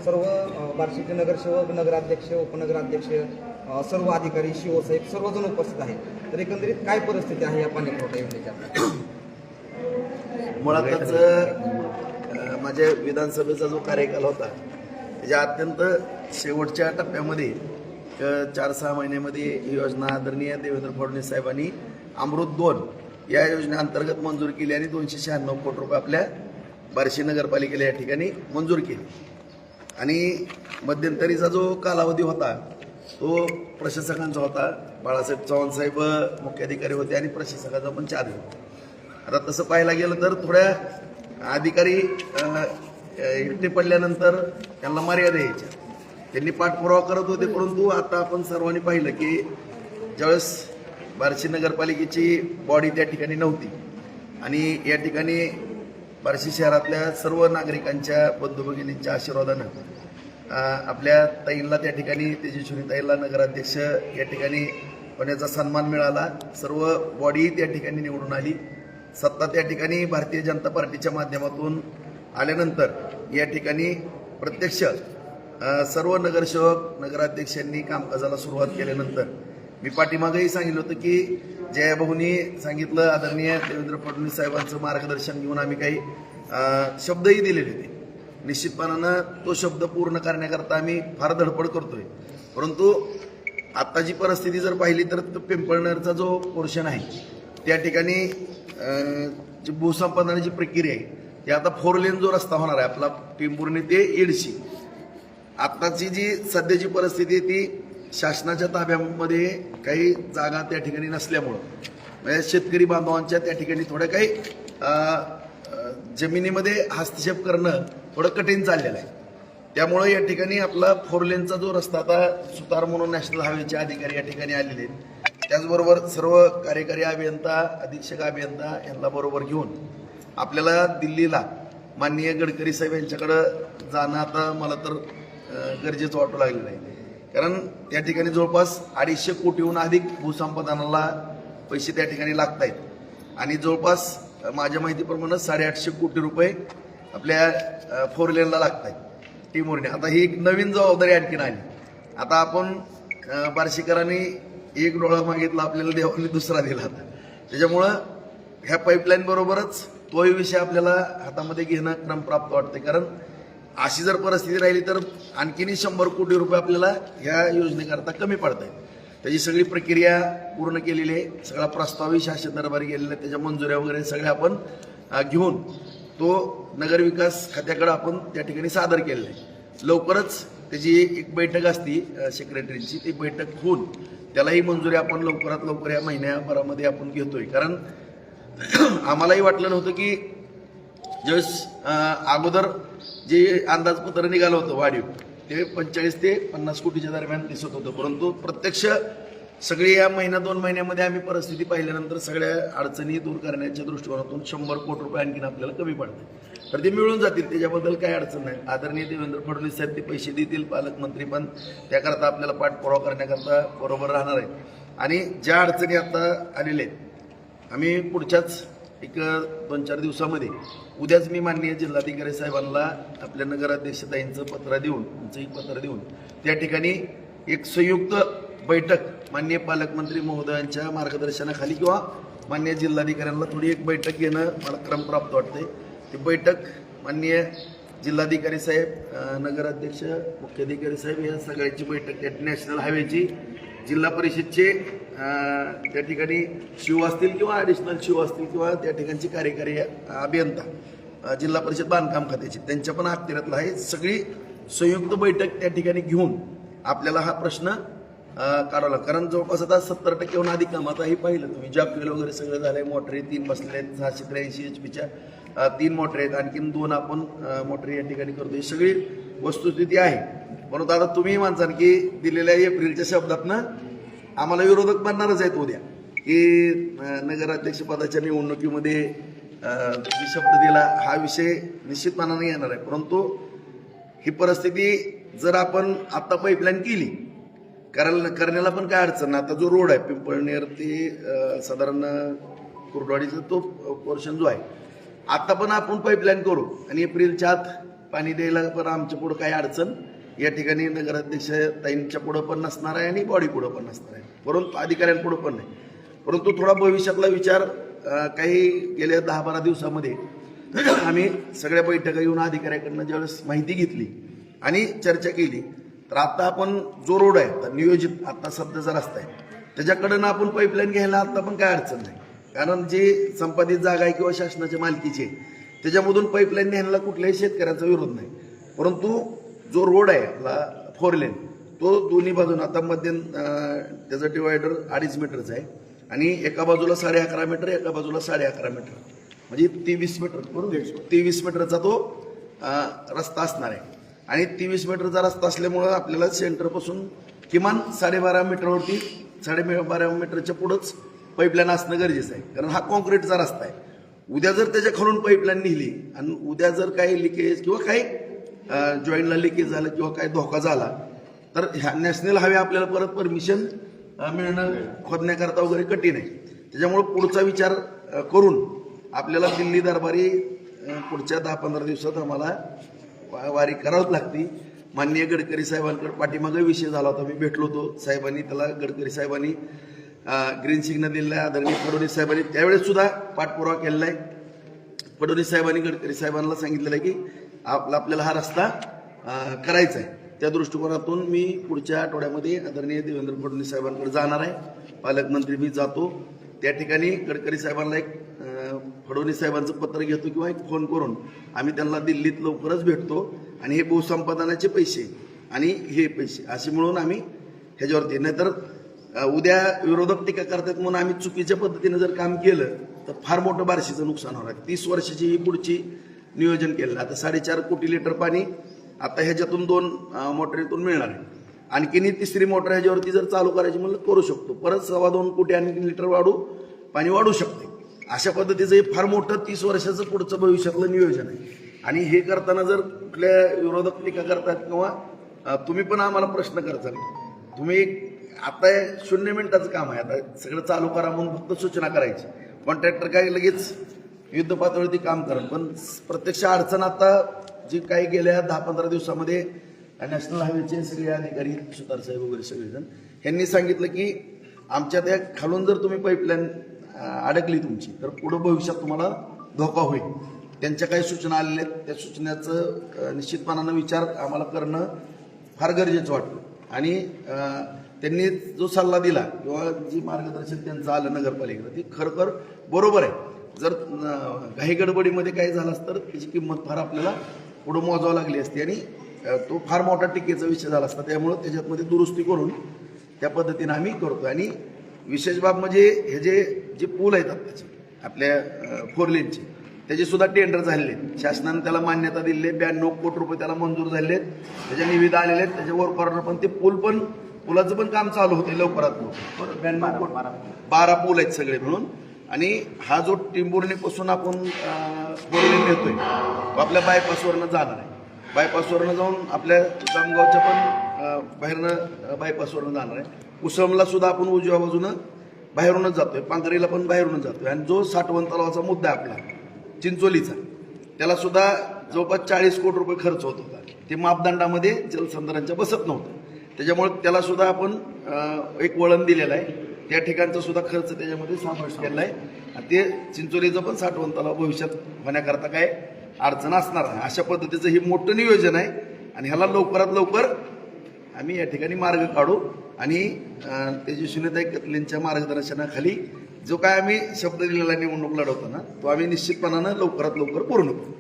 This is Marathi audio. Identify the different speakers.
Speaker 1: सर्व बार्शीचे नगरसेवक, नगराध्यक्ष, उपनगराध्यक्ष, सर्व अधिकारी, शिवसाहेब सर्वजण उपस्थित आहेत. तर एकंदरीत काय परिस्थिती आहे या पाणी पुरवठा योजनेच्या?
Speaker 2: मुळातच माझ्या विधानसभेचा जो कार्यकाल होता त्याच्या अत्यंत शेवटच्या टप्प्यामध्ये 4-6 महिन्यामध्ये ही योजना आदरणीय देवेंद्र फडणवीस साहेबांनी अमृत 2 या योजनेअंतर्गत मंजूर केली आणि 296 कोटी रुपये आपल्या बार्शी नगरपालिकेला या ठिकाणी मंजूर केली. आणि मध्यंतरीचा जो कालावधी होता तो प्रशासकांचा होता. बाळासाहेब चव्हाण साहेब मुख्याधिकारी होते आणि प्रशासकाचा पण चार्ज होता. आता तसं पाहायला गेलं तर थोड्या अधिकारी एकटे पडल्यानंतर त्यांना मर्यादा यायच्या. त्यांनी पाठपुरावा करत होते, परंतु आता आपण सर्वांनी पाहिलं की ज्यावेळेस बार्शी नगरपालिकेची बॉडी त्या ठिकाणी नव्हती आणि या ठिकाणी बार्शी शहरातल्या सर्व नागरिकांच्या बंधू भगिनींच्या आशीर्वादानं आपल्या ताईंना त्या ठिकाणी तेजस्विनी ताईंना नगराध्यक्ष या ठिकाणी होण्याचा सन्मान मिळाला. सर्व बॉडी त्या ठिकाणी निवडून आली. सत्ता त्या ठिकाणी भारतीय जनता पार्टीच्या माध्यमातून आल्यानंतर या ठिकाणी प्रत्यक्ष सर्व नगरसेवक, नगराध्यक्षांनी कामकाजाला सुरुवात केल्यानंतर मी पाठीमागेही सांगितलं होतं की जयाभाऊंनी सांगितलं, आदरणीय देवेंद्र फडणवीस साहेबांचं मार्गदर्शन घेऊन आम्ही काही शब्दही दिलेले होते. निश्चितपणानं तो शब्द पूर्ण करण्याकरता आम्ही फार धडपड करतोय. परंतु आत्ताची परिस्थिती जर पाहिली तर पिंपळनेरचा जो पोर्शन आहे त्या ठिकाणी जी भूसंपादनाची प्रक्रिया आहे ती आता 4 लेन जो रस्ता होणार आहे आपला पिंपुर्णी ते येडशी, आत्ताची जी सध्याची परिस्थिती आहे ती शासनाच्या ताब्यामध्ये काही जागा त्या ठिकाणी नसल्यामुळं म्हणजे शेतकरी बांधवांच्या त्या ठिकाणी थोड्या काही जमिनीमध्ये हस्तक्षेप करणं थोडं कठीण चाललेलं आहे. त्यामुळं या ठिकाणी आपला 4 लेनचा जो रस्ता आता सुतार म्हणून नॅशनल हायवेचे अधिकारी या ठिकाणी आलेले आहेत. त्याचबरोबर सर्व कार्यकारी अभियंता, अधीक्षक अभियंता यांना बरोबर घेऊन आपल्याला दिल्लीला माननीय गडकरी साहेब यांच्याकडं जाणं आता मला तर गरजेचं वाटू लागलेलं आहे. कारण त्या ठिकाणी जवळपास 250 कोटीहून अधिक भूसंपादनाला पैसे त्या ठिकाणी लागत आहेत आणि जवळपास माझ्या माहितीप्रमाणे 850 कोटी रुपये आपल्या 4 लेनला लागत आहेत टीमवरने. आता ही एक नवीन जबाबदारी आणखीन आली. आता आपण बार्शीकरांनी एक डोळा मागितला, आपल्याला देवाने दुसरा दिला. त्याच्यामुळं ह्या पाईपलाईन बरोबरच तोही विषय आपल्याला हातामध्ये घेणं क्रमप्राप्त वाटते. कारण अशी जर परिस्थिती राहिली तर आणखीनही 100 कोटी रुपये आपल्याला ह्या योजनेकरता कमी पडत आहेत. त्याची सगळी प्रक्रिया पूर्ण केलेली आहे. सगळा प्रस्तावही शासन दरबारी गेलेला आहे. त्याच्या मंजुऱ्या वगैरे सगळ्या आपण घेऊन तो नगरविकास खात्याकडे आपण त्या ठिकाणी सादर केलेला आहे. लवकरच त्याची एक बैठक असती सेक्रेटरीची, ती बैठक होऊन त्यालाही मंजुरी आपण लवकरात लवकर या महिन्याभरामध्ये आपण घेतोय. कारण आम्हालाही वाटलं नव्हतं की ज्यावेळेस अगोदर जे अंदाजपत्र निघालं होतं वाढीव ते 45 ते 50 कोटीच्या दरम्यान दिसत होतं. परंतु प्रत्यक्ष सगळी या 1-2 महिन्यामध्ये आम्ही परिस्थिती पाहिल्यानंतर सगळ्या अडचणी दूर करण्याच्या दृष्टिकोनातून 100 कोटी रुपये आणखीन आपल्याला कमी पडतात. तर ते मिळून जातील, त्याच्याबद्दल काही अडचण नाही. आदरणीय देवेंद्र फडणवीस साहेब ते पैसे देतील, पालकमंत्री पण त्याकरता आपल्याला पाठपुरावा करण्याकरता बरोबर राहणार आहे. आणि ज्या अडचणी आता आलेल्या आहेत आम्ही पुढच्याच एक 2-4 दिवसामध्ये उद्याच मी माननीय जिल्हाधिकारी साहेबांना आपल्या नगराध्यक्षताईंचं पत्र देऊन, तुमचंही पत्र देऊन त्या ठिकाणी एक संयुक्त बैठक माननीय पालकमंत्री महोदयांच्या मार्गदर्शनाखाली किंवा माननीय जिल्हाधिकाऱ्यांना थोडी एक बैठक घेणं मला क्रमप्राप्त वाटते. ती बैठक माननीय जिल्हाधिकारी साहेब, नगराध्यक्ष, मुख्याधिकारी साहेब या सगळ्यांची बैठक त्या नॅशनल हायवेची, जिल्हा परिषदचे त्या ठिकाणी शिव असतील किंवा ॲडिशनल शिव असतील किंवा त्या ठिकाणची कार्यकारी अभियंता, जिल्हा परिषद बांधकाम खात्याची त्यांच्या पण अखत्यारीतला आहे. सगळी संयुक्त बैठक त्या ठिकाणी घेऊन आपल्याला हा प्रश्न काढवला. कारण जवळपास आता 70% अधिक काम आता हे पाहिलं तुम्ही, जॉबवेल वगैरे सगळं झालंय. मोटरी 3 बसलेल्या आहेत, 683 HP-च्या 3 मोटरी आहेत, आणखीन 2 आपण मोटरी या ठिकाणी करतो. ही सगळी वस्तुस्थिती आहे. परंतु आता तुम्ही म्हणसान की दिलेल्या एप्रिलच्या शब्दातनं आम्हाला विरोधक बनणारच आहेत उद्या की नगराध्यक्षपदाच्या निवडणुकीमध्ये शब्द दिला, हा विषय निश्चितपणाने येणार आहे. परंतु ही परिस्थिती जर आपण आता पाईपलाईन केली करण्याला पण काय अडचण नाही. आता जो रोड आहे पिंपळनेर ते साधारण कुर्डवाडीचा तो पोर्शन जो आहे आता पण आपण पाईपलाईन करू आणि एप्रिलच्या आत पाणी द्यायला पण आमच्या पुढं काही अडचण या ठिकाणी नगराध्यक्ष ताईंच्या पुढं पण नसणार आहे आणि बॉडी पुढं पण नसणार आहे, परंतु अधिकाऱ्यांपुढं पण नाही. परंतु थोडा भविष्यातला विचार काही गेल्या 10-12 दिवसामध्ये आम्ही सगळ्या बैठका घेऊन अधिकाऱ्याकडनं ज्यावेळेस माहिती घेतली आणि चर्चा केली, तर आता आपण जो रोड आहे आता नियोजित आता सध्याचा रस्ता आहे त्याच्याकडनं आपण पाईपलाईन घ्यायला आता पण काय अडचण नाही, कारण जी संपादित जागा आहे किंवा शासनाच्या मालकीची आहे त्याच्यामधून पाईपलाईन न्यायला कुठल्याही शेतकऱ्याचा विरोध नाही. परंतु जो रोड आहे आपला 4 लेन तो दोन्ही बाजून आता मध्यम त्याचं डिवायडर 2.5 मीटरचं आहे आणि एका बाजूला 11.5 मीटर एका बाजूला 11.5 मीटर म्हणजे 23 मीटर बरोबर 23 मीटरचा तो रस्ता असणार आहे. आणि 23 मीटरचा रस्ता असल्यामुळं आपल्याला सेंटरपासून किमान 12.5 मीटरवरती 12.5 मीटरच्या पुढंच पाईपलाईन असणं गरजेचं आहे, कारण हा कॉन्क्रीटचा रस्ता आहे. उद्या जर त्याच्या खालून पाईपलाईन नेली आणि उद्या जर काही लिकेज किंवा काही जॉईंटला लिकेज झालं किंवा काही धोका झाला तर ह्या नॅशनल हायवे आपल्याला परत परमिशन मिळणं खोदण्याकरता वगैरे कठीण आहे. त्याच्यामुळं पुढचा विचार करून आपल्याला दिल्ली दरबारी पुढच्या 10-15 दिवसात आम्हाला वारी करावंच लागते. माननीय गडकरी साहेबांकडे पाठीमागे विषय झाला होता, मी भेटलो होतो साहेबांनी, त्याला गडकरी साहेबांनी ग्रीन सिग्नल दिलेला आहे. आदरणीय फडणवीस साहेबांनी त्यावेळेस सुद्धा पाठपुरावा केलेला आहे. फडणवीस साहेबांनी गडकरी साहेबांना सांगितलेलं आहे की आपल्याला हा रस्ता करायचा आहे. त्या दृष्टिकोनातून मी पुढच्या आठवड्यामध्ये आदरणीय देवेंद्र फडणवीस साहेबांकडे जाणार आहे. पालकमंत्री मी जातो त्या ठिकाणी गडकरी साहेबांना एक फडणवीस साहेबांचं पत्र घेतो किंवा एक फोन करून आम्ही त्यांना दिल्लीत लवकरच भेटतो आणि हे भूसंपादनाचे पैसे आणि हे पैसे असे मिळून आम्ही ह्याच्यावरती, नाहीतर उद्या विरोधक टीका करतात म्हणून आम्ही चुकीच्या पद्धतीने जर काम केलं तर फार मोठं बार्शीचं नुकसान होणार आहे. 30 वर्षाची ही पुढची नियोजन केलेलं. आता 4.5 कोटी लिटर पाणी आता ह्याच्यातून 2 मोटरीतून मिळणार आहे. आणखीन 3री मोटर ह्याच्यावरती जर चालू करायची म्हणलं करू शकतो, परत 2.25 कोटी आणखी लिटर पाणी वाढू शकते. अशा पद्धतीचं हे फार मोठं 30 वर्षाचं पुढचं भविष्यातलं नियोजन आहे. आणि हे करताना जर कुठल्या विरोधक टीका करतात किंवा तुम्ही पण आम्हाला प्रश्न करताल, तुम्ही आता 0 मिनिटाचं काम आहे, आता सगळं चालू करा म्हणून फक्त सूचना करायची. कॉन्ट्रॅक्टर काय लगेच युद्ध पातळीवरती काम करत, पण प्रत्यक्ष अडचण आता जी काही गेल्या 10-15 दिवसामध्ये नॅशनल हायवेचे सगळे अधिकारी सुतार साहेब वगैरे सगळेजण यांनी सांगितलं की आमच्या त्या खालून जर तुम्ही पाईपलाईन अडकली तुमची तर पुढं भविष्यात तुम्हाला धोका होईल. त्यांच्या काही सूचना आलेल्या आहेत, त्या सूचनेचं निश्चितपणानं विचार आम्हाला करणं फार गरजेचं वाटतं. आणि त्यांनी जो सल्ला दिला किंवा जी मार्गदर्शन त्यांचं आलं नगरपालिकेला ते खरोखर बरोबर आहे. जर काही गडबडीमध्ये काही झालं तर त्याची किंमत फार आपल्याला पुढं मोजावं लागली असते आणि तो फार मोठा टीकेचा विषय झाला असता. त्यामुळं त्याच्यामध्ये दुरुस्ती करून त्या पद्धतीनं आम्ही करतो. आणि विशेष बाब म्हणजे हे जे पूल आहेत आत्ताचे आपल्या 4 लेनचे त्याचे सुद्धा टेंडर झालेले आहेत. शासनाने त्याला मान्यता दिलेली आहे. 92 कोटी रुपये त्याला मंजूर झालेले आहेत, त्याच्या निविदा आलेल्या आहेत. त्याच्यावर करणं पण ते पुलाचं पण काम चालू होते लवकरात लवकर. 12 पूल आहेत सगळे मिळून. आणि हा जो टिंबुर्णीपासून आपण 4 लेन घेतोय तो आपल्या बायपासवरनं जाणार आहे. बायपासवरनं जाऊन आपल्या जामगावच्या पण बाहेरनं बायपासवरनं जाणार आहे. कुसमला सुद्धा आपण उजव्या बाजूनं बाहेरूनच जातोय, पांगरीला पण बाहेरूनच जातोय. आणि जो साठवण तलावाचा मुद्दा आहे आपला चिंचोलीचा, त्याला सुद्धा जवळपास 40 कोटी रुपये खर्च होत होता. ते मापदंडामध्ये जलसंधारणच्या बसत नव्हतं. त्याच्यामुळे त्याला सुद्धा आपण एक वळण दिलेलं आहे. त्या ठिकाणचा सुद्धा खर्च त्याच्यामध्ये समावेश केला आहे. आणि ते चिंचोलीचं पण साठवण तलाव भविष्यात होण्याकरता काय अडचण असणार नाही. अशा पद्धतीचं हे मोठं नियोजन आहे आणि ह्याला लवकरात लवकर आम्ही या ठिकाणी मार्ग काढू. आणि तेजस्विनीताई कतलेंच्या मार्गदर्शनाखाली जो काय आम्ही शब्द दिलेला निवडणूक लढवताना तो आम्ही निश्चितपणानं लवकरात लवकर पूर्ण करू.